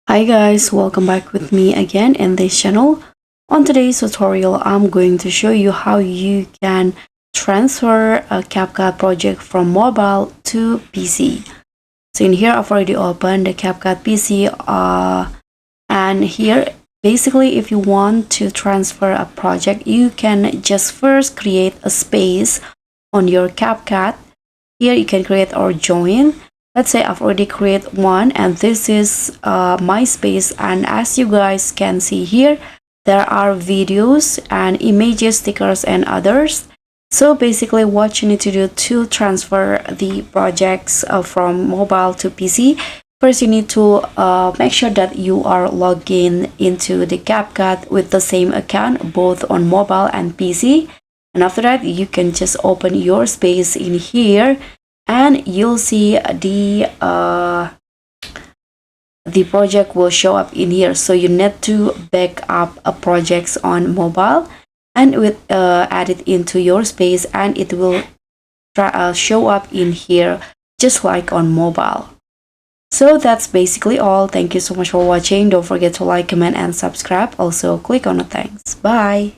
Hi guys, welcome back with me again in this channel. On today's tutorial, I'm going to show you how you can transfer a CapCut project from mobile to PC. So in here, I've already opened the CapCut PC and here basically if you want to transfer a project, you can just first create a space on your CapCut. Here you can create or join. Let's say I've already created one and this is my space, and as you guys can see here, there are videos and images, stickers and others. So basically what you need to do to transfer the projects from mobile to PC, first you need to make sure that you are logged in into the CapCut with the same account both on mobile and PC. And after that, you can just open your space in here and you'll see the project will show up in here. So you need to back up a projects on mobile and add it into your space, and it will show up in here just like on mobile. So that's basically all. Thank you so much for watching. Don't forget to like, comment and subscribe. Also click on the thanks. Bye.